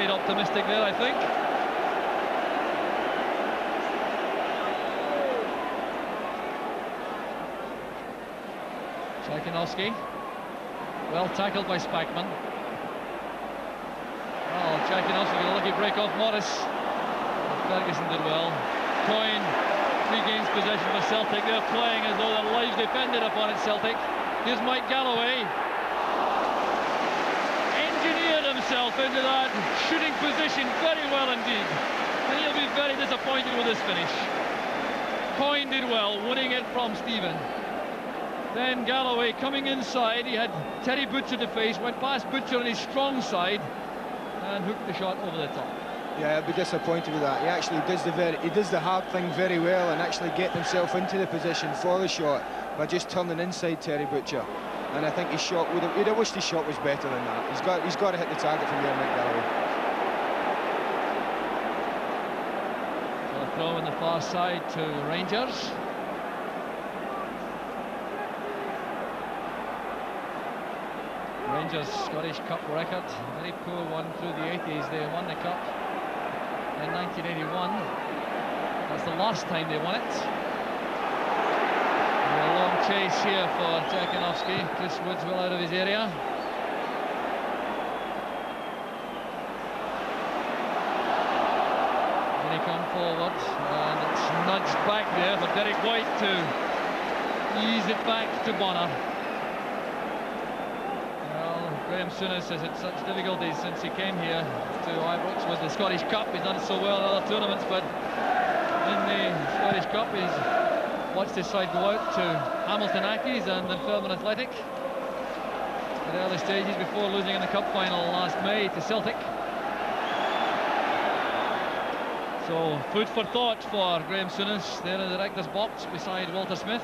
shade optimistic there, I think. Tchaikovsky. Well tackled by Spackman. Oh, Tchaikovsky with a lucky break off Morris. Ferguson did well. Coyne regains possession for Celtic. They're playing as though their lives depended upon it, Celtic. Here's Mike Galloway. Engineered himself into that shooting position very well indeed. And he'll be very disappointed with this finish. Coyne did well, winning it from Stephen. Then Galloway coming inside. He had Terry Butcher to face, went past Butcher on his strong side and hooked the shot over the top. Yeah, I'd be disappointed with that. He actually does the hard thing very well and actually getting himself into the position for the shot by just turning inside Terry Butcher. And I think his shot he'd have wished his shot was better than that. He's got to hit the target from there, Mike Galloway. So a throw in the far side to Rangers. Rangers Scottish Cup record, very poor one through the 80s. They won the cup in 1981. That's the last time they won it. And a long chase here for Tchaikovsky. Chris Woods well out of his area. Then he come forward and it's nudged back there for Derek White to ease it back to Bonner. Graham Souness has had such difficulties since he came here to Ibrox with the Scottish Cup. He's done so well in other tournaments, but in the Scottish Cup he's watched his side go out to Hamilton Accies and Dunfermline Athletic at early stages before losing in the cup final last May to Celtic. So food for thought for Graham Souness there in the director's box beside Walter Smith.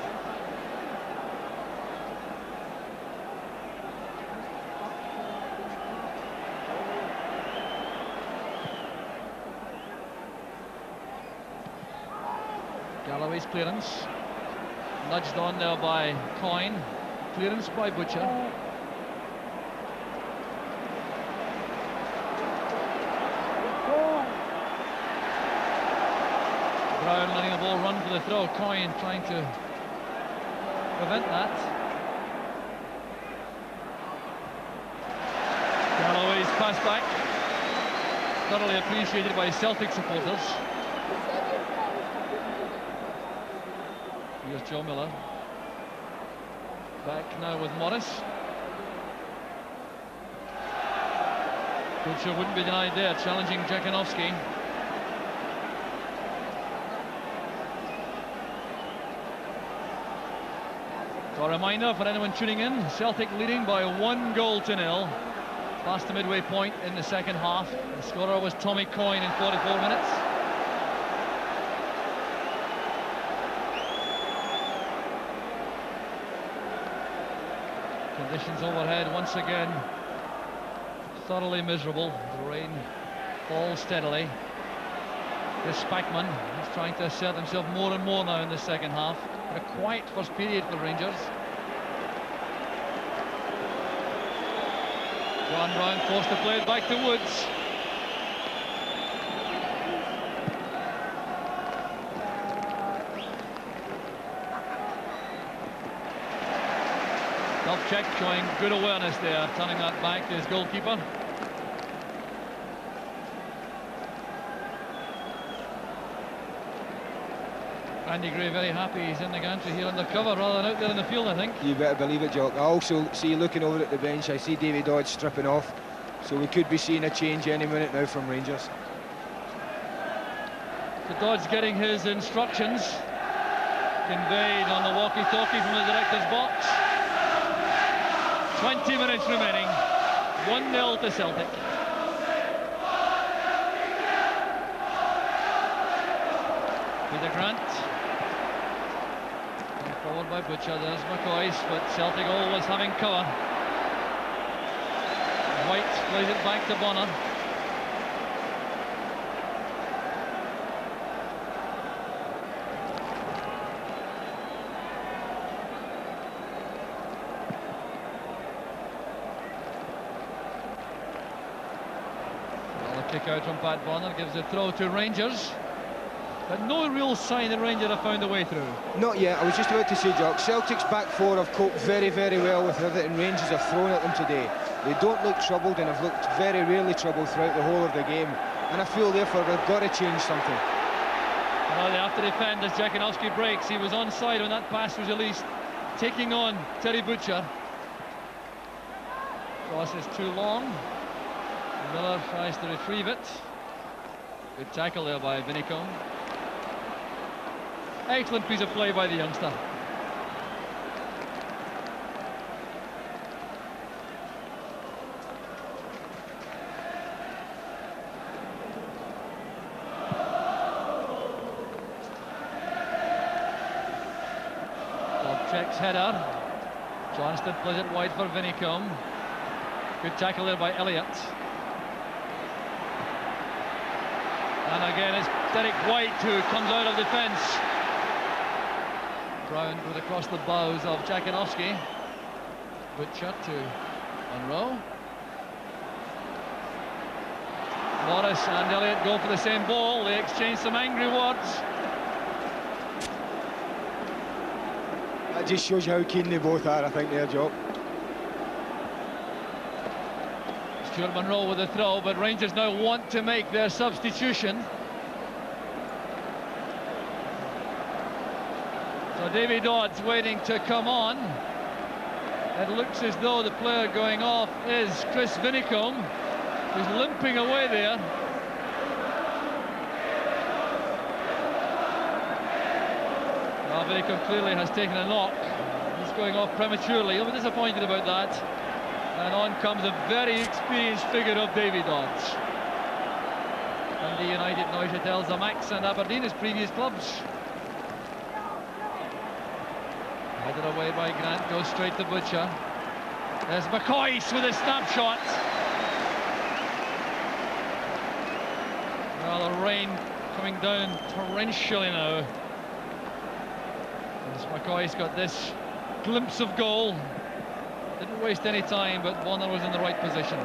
Galloway's clearance, nudged on there by Coyne, clearance by Butcher. Brown letting the ball run for the throw, Coyne trying to prevent that. Galloway's pass back, thoroughly appreciated by Celtic supporters. Here's Joe Miller. Back now with Morris. Butcher wouldn't be denied there, challenging Tchaikovsky. So a reminder for anyone tuning in, Celtic leading by 1-0 past the midway point in the second half. The scorer was Tommy Coyne in 44 minutes. Conditions overhead once again thoroughly miserable. The rain falls steadily. This Spackman is trying to assert himself more and more now in the second half. A quiet first period for Rangers. John Brown forced to play it back to Woods. Check showing good awareness there, turning that back to his goalkeeper. Andy Gray very happy he's in the gantry here undercover rather than out there in the field, I think. You better believe it, Jock. I also see, looking over at the bench, I see Davy Dodge stripping off, so we could be seeing a change any minute now from Rangers. So Dodge getting his instructions conveyed on the walkie-talkie from the director's box. 20 minutes remaining, 1-0 to Celtic. Peter Grant. And forward by Butcher, there's McCoy's, but Celtic always having cover. White plays it back to Bonner. Kick out from Pat Bonner, gives the throw to Rangers. But no real sign that Rangers have found a way through. Not yet. I was just about to say, Jock, Celtic's back four have coped very, very well with everything Rangers have thrown at them today. They don't look troubled and have looked very rarely troubled throughout the whole of the game. And I feel, therefore, they've got to change something. Well, they have to defend as Jakinowski breaks. He was onside when that pass was released, taking on Terry Butcher. Cross is too long. Miller tries to retrieve it. Good tackle there by Vinicombe. Excellent piece of play by the youngster. Checks header. Johnston plays it wide for Vinicombe. Good tackle there by Elliott. And again it's Derek White who comes out of defence. Brown goes across the bows of Jakinowski. Butcher to Monroe. Morris and Elliott go for the same ball. They exchange some angry words. That just shows you how keen they both are, I think, their job. Stuart Monroe with the throw, but Rangers now want to make their substitution. So Davy Dodd's waiting to come on. It looks as though the player going off is Chris Vinicombe, who's limping away there. Well, Vinicombe clearly has taken a knock. He's going off prematurely. He'll be disappointed about that. And on comes a very experienced figure of Davy Dodds. Dundee United, Neuchâtel Xamax and Aberdeen, his previous clubs. Headed away by Grant, goes straight to Butcher. There's McCoyce with a snapshot. Well, the rain coming down torrentially now. As McCoy's got this glimpse of goal. Didn't waste any time, but Bonner was in the right position.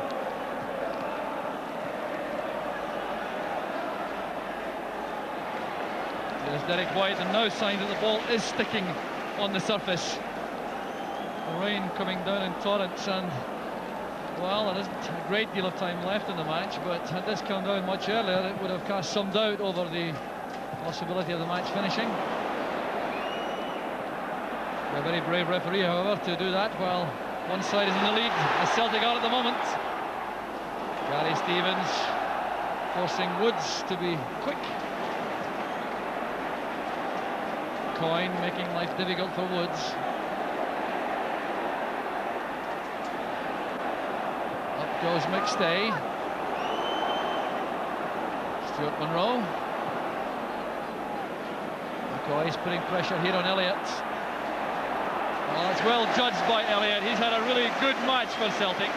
There's Derek White, and now signs that the ball is sticking on the surface. The rain coming down in torrents, and well, there isn't a great deal of time left in the match, but had this come down much earlier, it would have cast some doubt over the possibility of the match finishing. A very brave referee, however, to do that while one side is in the lead, as Celtic are at the moment. Gary Stevens forcing Woods to be quick. Coyne making life difficult for Woods. Up goes McStay. Stuart Monroe. McCoy's putting pressure here on Elliott. Well, it's well judged by Elliott. He's had a really good match for Celtic.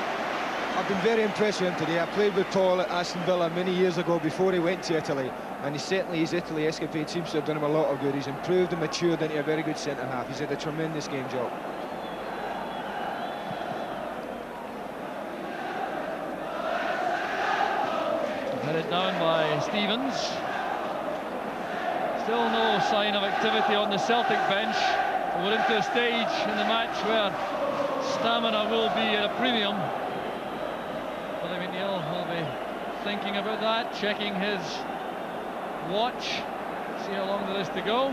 I've been very impressed with him today. I played with Paul at Aston Villa many years ago before he went to Italy, and his Italy escapade seems to have done him a lot of good. He's improved and matured into a very good centre-half. He's had a tremendous game, Jock. Headed down by Stevens. Still no sign of activity on the Celtic bench. We're into a stage in the match where stamina will be at a premium. Billy McNeil will be thinking about that, checking his watch, see how long there is to go.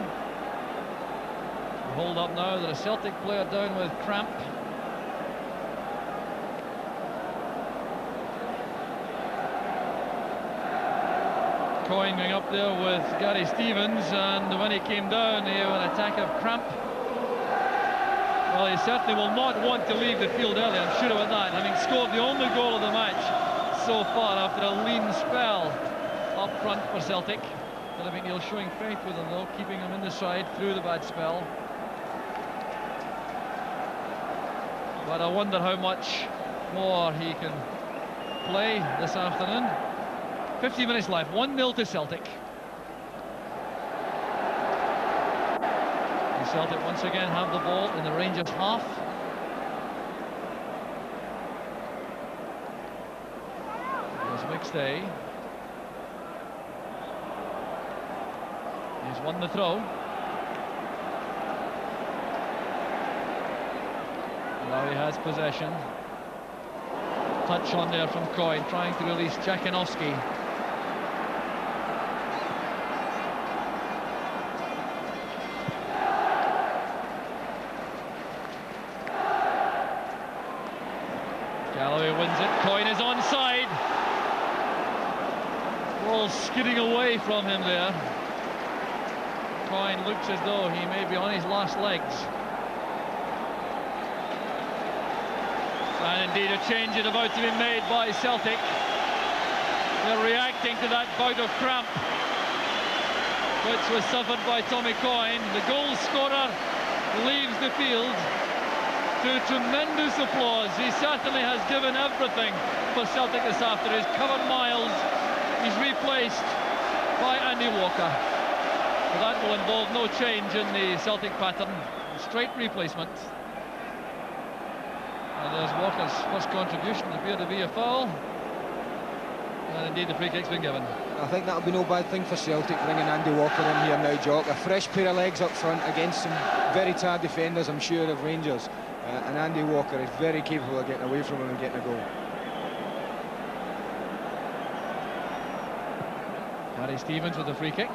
Hold up now that a Celtic player down with cramp. Coyne going up there with Gary Stevens, and when he came down, he had an attack of cramp. Well, he certainly will not want to leave the field early, I'm sure about that, having scored the only goal of the match so far after a lean spell up front for Celtic. Billy McNeil showing faith with him though, keeping him in the side through the bad spell. But I wonder how much more he can play this afternoon. 50 minutes left, 1-0 to Celtic. Celtic once again have the ball in the Rangers half. There's McStay. He's won the throw. Now he has possession. Touch on there from Coyne, trying to release Jakinowski. Galloway wins it. Coyne is onside. Ball skidding away from him there. Coyne looks as though he may be on his last legs. And indeed a change is about to be made by Celtic. They're reacting to that bout of cramp which was suffered by Tommy Coyne. The goal scorer leaves the field to tremendous applause. He certainly has given everything for Celtic this afternoon. He's covered miles. He's replaced by Andy Walker. But that will involve no change in the Celtic pattern. Straight replacement. And there's Walker's first contribution. Appeared to be a foul. And indeed the free kick's been given. I think that'll be no bad thing for Celtic, bringing Andy Walker in here now, Jock. A fresh pair of legs up front against some very tired defenders, I'm sure, of Rangers. And Andy Walker is very capable of getting away from him and getting a goal. Harry Stevens with the free kick.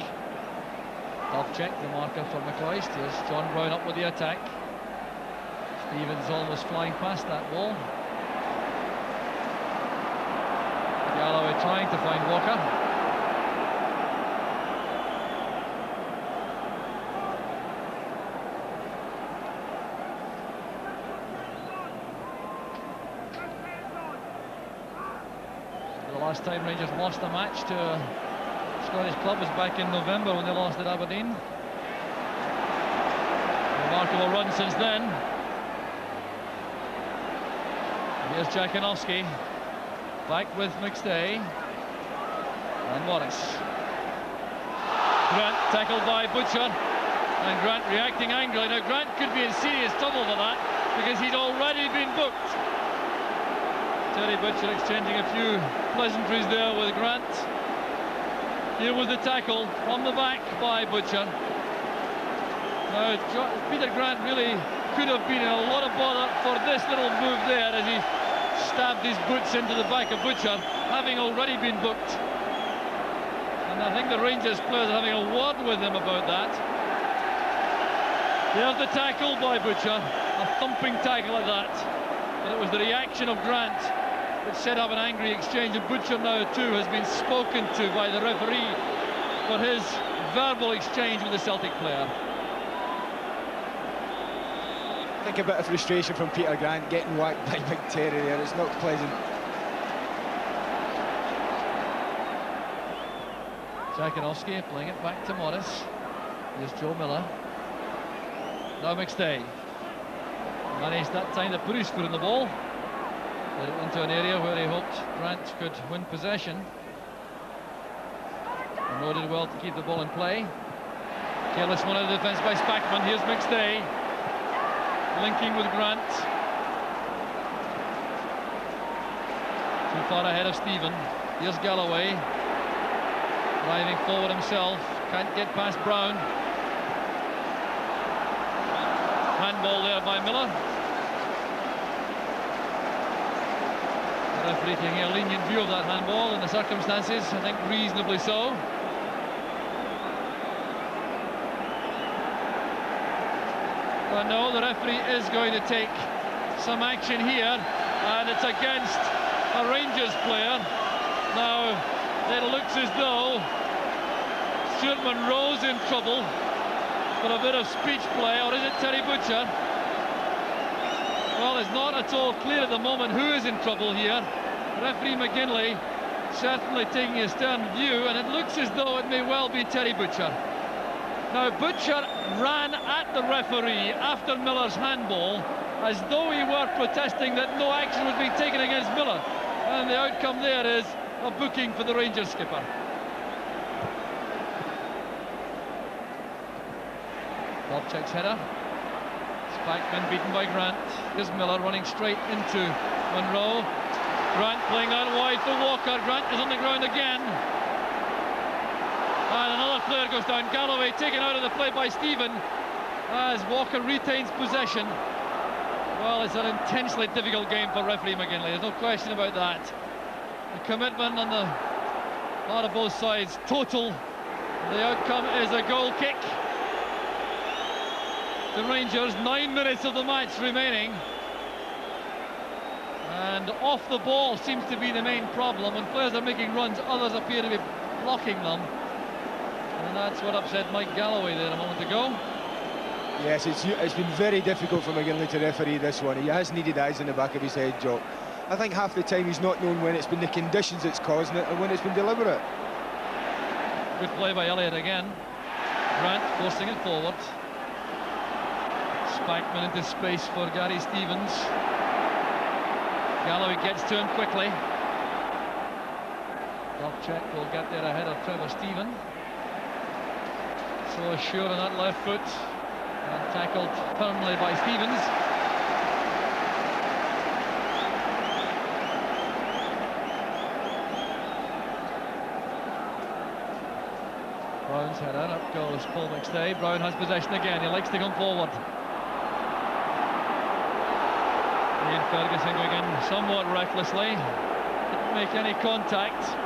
Top check, the marker for McCloyst. Here's John Brown up with the attack. Stevens almost flying past that wall. Galloway trying to find Walker. The last time Rangers lost a match to a Scottish club was back in November when they lost at Aberdeen. Remarkable run since then. Here's Jakinowski. Back with McStay. And Morris. Grant tackled by Butcher. And Grant reacting angrily. Now Grant could be in serious trouble for that because he'd already been booked. Terry Butcher exchanging a few pleasantries there with Grant. Here was the tackle from the back by Butcher. Now Peter Grant really could have been in a lot of bother for this little move there as he stabbed his boots into the back of Butcher, having already been booked. And I think the Rangers players are having a word with him about that. There's the tackle by Butcher, a thumping tackle at that. But it was the reaction of Grant that set up an angry exchange, and Butcher now too has been spoken to by the referee for his verbal exchange with the Celtic player. I think a bit of frustration from Peter Grant getting whacked by Big Terry there. It's not pleasant. Jakinowski playing it back to Morris. Here's Joe Miller. Now McStay. Managed that time to put his foot in the ball. Put it into an area where he hoped Grant could win possession. And Rowe did well to keep the ball in play. Careless one of the defence by Spackman. Here's McStay. Linking with Grant. Too far ahead of Stephen. Here's Galloway. Driving forward himself. Can't get past Brown. Handball there by Miller. The referee taking a lenient view of that handball in the circumstances, I think reasonably so. But no, the referee is going to take some action here, and it's against a Rangers player. Now, it looks as though Stuart Monroe's in trouble for a bit of speech play, or is it Terry Butcher? Well, it's not at all clear at the moment who is in trouble here. Referee McGinley certainly taking a stern view, and it looks as though it may well be Terry Butcher. Now, Butcher ran at the referee after Miller's handball as though he were protesting that no action was being taken against Miller, and the outcome there is a booking for the Rangers skipper. Bobchek's header. Spackman beaten by Grant. Here's Miller running straight into Monroe. Grant playing out wide for Walker. Grant is on the ground again. And another player goes down. Galloway taken out of the play by Stephen as Walker retains possession. Well, it's an intensely difficult game for referee McGinley, there's no question about that. The commitment on the part of both sides, total. The outcome is a goal kick. The Rangers, 9 minutes of the match remaining. And off the ball seems to be the main problem. When players are making runs, others appear to be blocking them. And that's what upset Mike Galloway there a moment ago. Yes, it's been very difficult for McGinley to referee this one. He has needed eyes in the back of his head, Jock. I think half the time he's not known when it's been the conditions that's causing it and when it's been deliberate. Good play by Elliott again. Grant forcing it forward. Spackman into space for Gary Stevens. Galloway gets to him quickly. Dovcek will get there ahead of Trevor Stephen. So sure on that left foot. And tackled firmly by Stevens. Brown's header, up goes Paul McStay. Brown has possession again, he likes to come forward. Ian Ferguson going in somewhat recklessly. Didn't make any contact.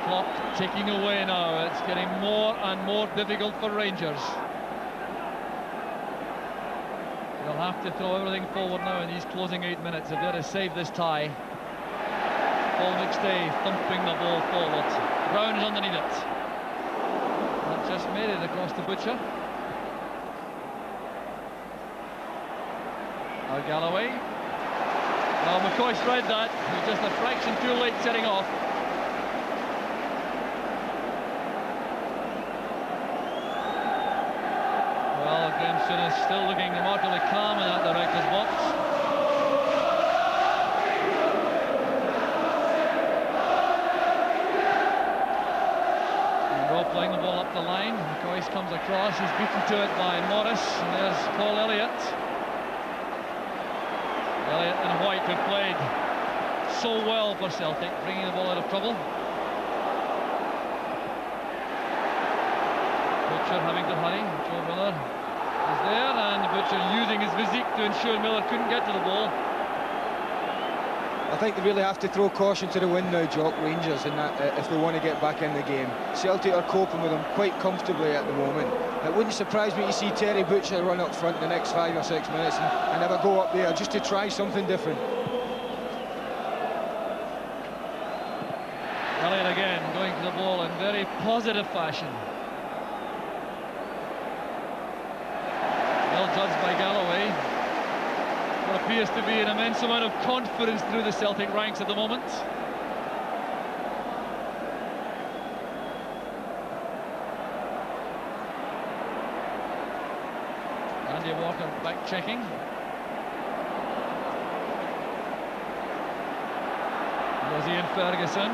Clock ticking away now. It's getting more and more difficult for Rangers. They'll have to throw everything forward now in these closing 8 minutes if they're to save this tie. Paul McStay thumping the ball forward. Brown is underneath it. That just made it across the butcher. Now Galloway. Well, McCoy's read that. He was just a fraction too late setting off. Grimson is still looking remarkably calm in that director's box. Rowe playing the ball up the line. McCoy comes across, he's beaten to it by Morris, and there's Paul Elliott. Elliott and White have played so well for Celtic, bringing the ball out of trouble. Butcher having to hurry. Joe Miller is there, and Butcher using his physique to ensure Miller couldn't get to the ball. I think they really have to throw caution to the wind now, Jock, Rangers, in that, if they want to get back in the game. Celtic are coping with them quite comfortably at the moment. It wouldn't surprise me to see Terry Butcher run up front in the next 5 or 6 minutes and have a go up there just to try something different. Elliott again going to the ball in very positive fashion. Well judged by Galloway. What appears to be an immense amount of confidence through the Celtic ranks at the moment. Andy Walker back checking. There's Ian Ferguson.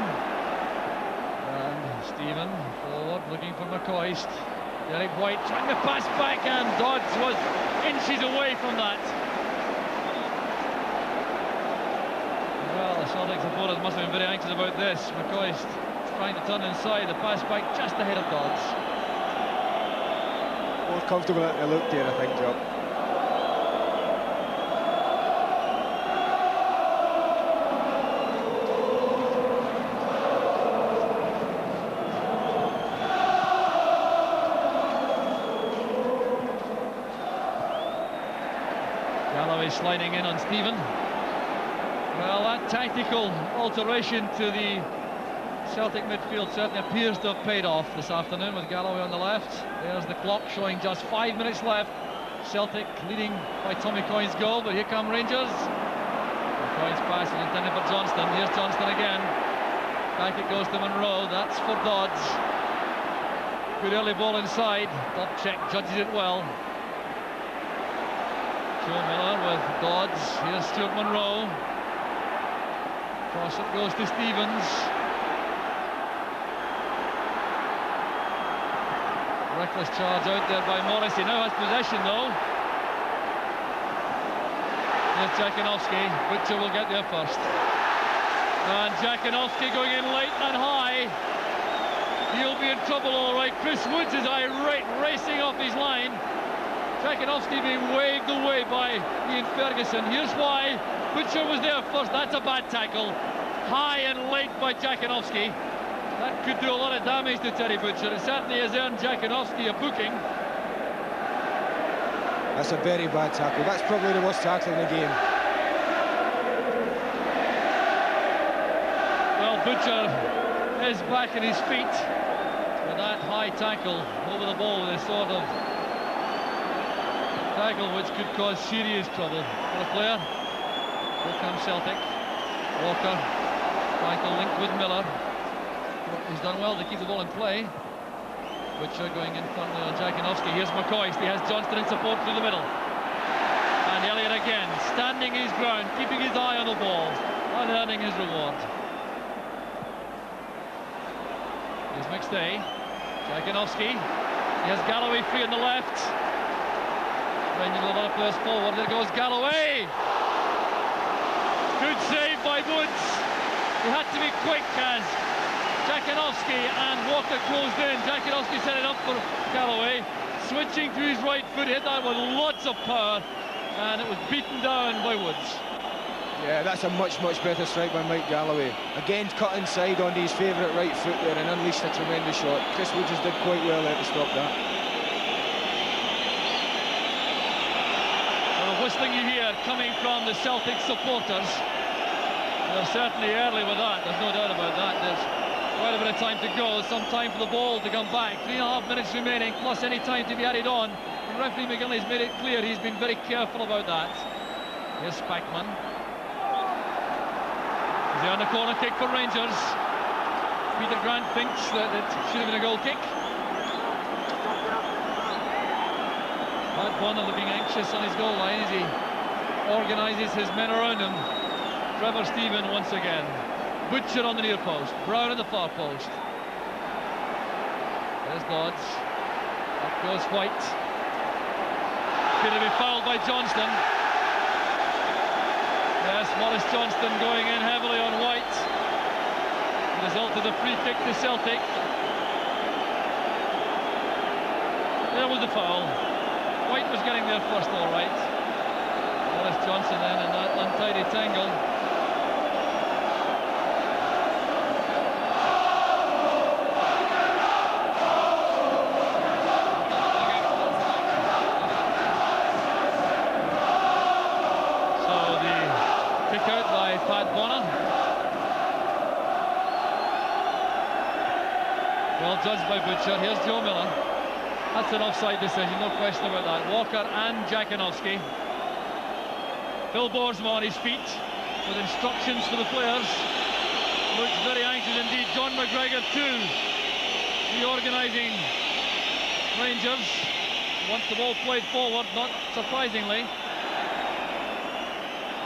And Stephen forward looking for McCoist. Derek White trying to pass back, and Dodds was inches away from that. Well, the Celtic supporters must have been very anxious about this. McCoist trying to turn inside, the pass back just ahead of Dodds. More comfortable at the look there, I think, Jock. Sliding in on Stephen. Well, that tactical alteration to the Celtic midfield certainly appears to have paid off this afternoon with Galloway on the left. There's the clock showing just 5 minutes left. Celtic leading by Tommy Coyne's goal, but here come Rangers. Coyne's pass is intended for Johnston. Here's Johnston again. Back it goes to Monroe. That's for Dodds. Good early ball inside. Dovcek judges it well. Joe Miller with Dodds. Here's Stuart Monroe. Cross it goes to Stevens. Reckless charge out there by Morris. He now has possession though. Here's Jakinovsky. Butcher will get there first. And Jakinowski going in late and high. He'll be in trouble, all right. Chris Woods is irate, racing off his line. Jakinowski being waved away by Ian Ferguson. Here's why. Butcher was there first. That's a bad tackle. High and late by Jakinowski. That could do a lot of damage to Terry Butcher. It certainly has earned Jakinowski a booking. That's a very bad tackle. That's probably the worst tackle in the game. Well, Butcher is back on his feet with that high tackle over the ball, with a sort of tackle which could cause serious trouble for a player. Here comes Celtic. Walker trying to link with Miller. He's done well to keep the ball in play. Butcher going in front on Jakinowski. Here's McCoist. He has Johnston in support through the middle. And Elliott again, standing his ground, keeping his eye on the ball, and earning his reward. Here's McStay. Jakinowski. He has Galloway free on the left. Rangers a lot of players forward. There goes Galloway. Good save by Woods. He had to be quick as Jakinowski and Walker closed in. Jakinowski set it up for Galloway. Switching to his right foot, hit that with lots of power, and it was beaten down by Woods. Yeah, that's a much better strike by Mike Galloway. Again, cut inside on his favourite right foot there and unleashed a tremendous shot. Chris Woods did quite well there to stop that. Well, the whistling you hear coming from the Celtic supporters, they're certainly early with that, there's no doubt about that. There's quite a bit of time to go, some time for the ball to come back. 3.5 minutes remaining, plus any time to be added on. And referee McGinley's made it clear he's been very careful about that. Here's Spackman. He's there on the corner kick for Rangers. Peter Grant thinks that it should have been a goal kick. Pat Bonner looking anxious on his goal line as he organises his men around him. Trevor Stephen once again. Butcher on the near post, Brown on the far post. There's Dodds. Up goes White. Going to be fouled by Johnston. Yes, Maurice Johnston going in heavily on White. The result of the free kick to Celtic. There was the foul. White was getting there first, all right. Maurice Johnston then in that untidy tangle. Pat Bonner. Well judged by Butcher. Here's Joe Miller. That's an offside decision, no question about that. Walker and Jakinowski. Phil Borsma on his feet with instructions for the players. Looks very anxious indeed. John McGregor too, reorganising Rangers. Wants the ball played forward, not surprisingly.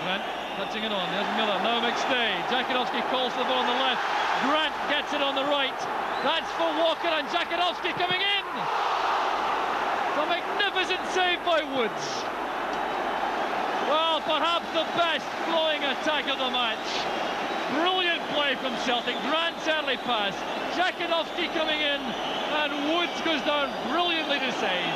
Grant touching it on. There's Miller. Now McStay. Jakinowski calls for the ball on the left. Grant gets it on the right. That's for Walker, and Jakinowski coming in. It's a magnificent save by Woods. Well, perhaps the best flowing attack of the match. Brilliant play from Celtic. Grant's early pass. Jakinowski coming in, and Woods goes down brilliantly to save.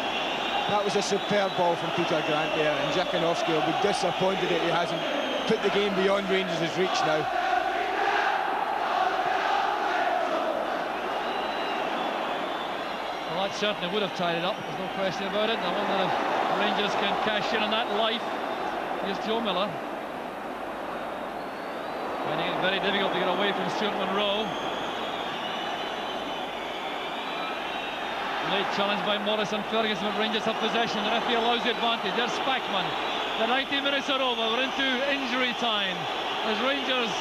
That was a superb ball from Peter Grant there, and Jakinowski will be disappointed that he hasn't put the game beyond Rangers' reach now. Well, that certainly would have tied it up, there's no question about it. I wonder if Rangers can cash in on that life. Here's Joe Miller. Finding it very difficult to get away from Stuart Monroe. Late challenge by Morris and Ferguson, but Rangers have possession. The referee allows the advantage. There's Spackman. The 90 minutes are over. We're into injury time as Rangers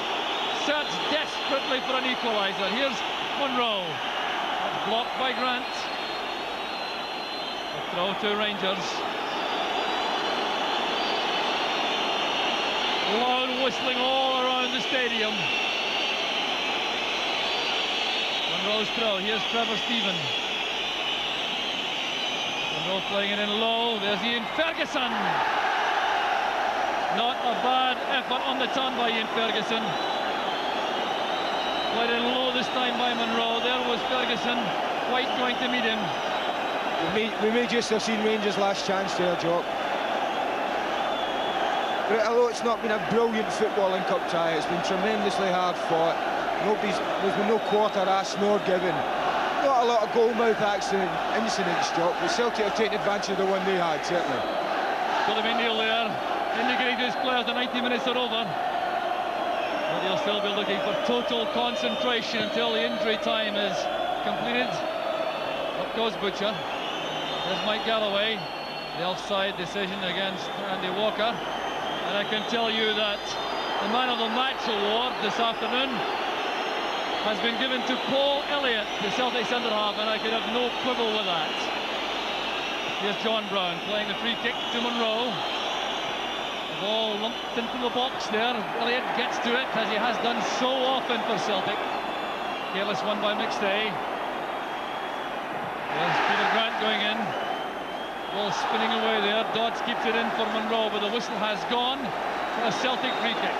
search desperately for an equaliser. Here's Monroe. That's blocked by Grant. A throw to Rangers. Loud whistling all around the stadium. Monroe's throw. Here's Trevor Stephen. Monroe playing it in low. There's Ian Ferguson. Not a bad effort on the turn by Ian Ferguson. Played in low this time by Monroe. There was Ferguson. White going to meet him. We may just have seen Rangers' last chance there, Jock. But although it's not been a brilliant footballing cup tie, it's been tremendously hard fought. There's been no quarter-ass nor given. Not a lot of goal-mouth incidents, Jock, but Celtic have taken advantage of the one they had, certainly. Billy Neal there, indicating to his players the 90 minutes are over. But he'll still be looking for total concentration until the injury time is completed. Up goes Butcher. There's Mike Galloway. The offside decision against Andy Walker. And I can tell you that the Man of the Match award this afternoon has been given to Paul Elliott, the Celtic centre-half, and I could have no quibble with that. Here's John Brown playing the free kick to Monroe. The ball lumped into the box there. Elliott gets to it, as he has done so often for Celtic. Careless one by McStay. There's Peter Grant going in. Ball spinning away there. Dodds keeps it in for Monroe, but the whistle has gone for a Celtic free kick.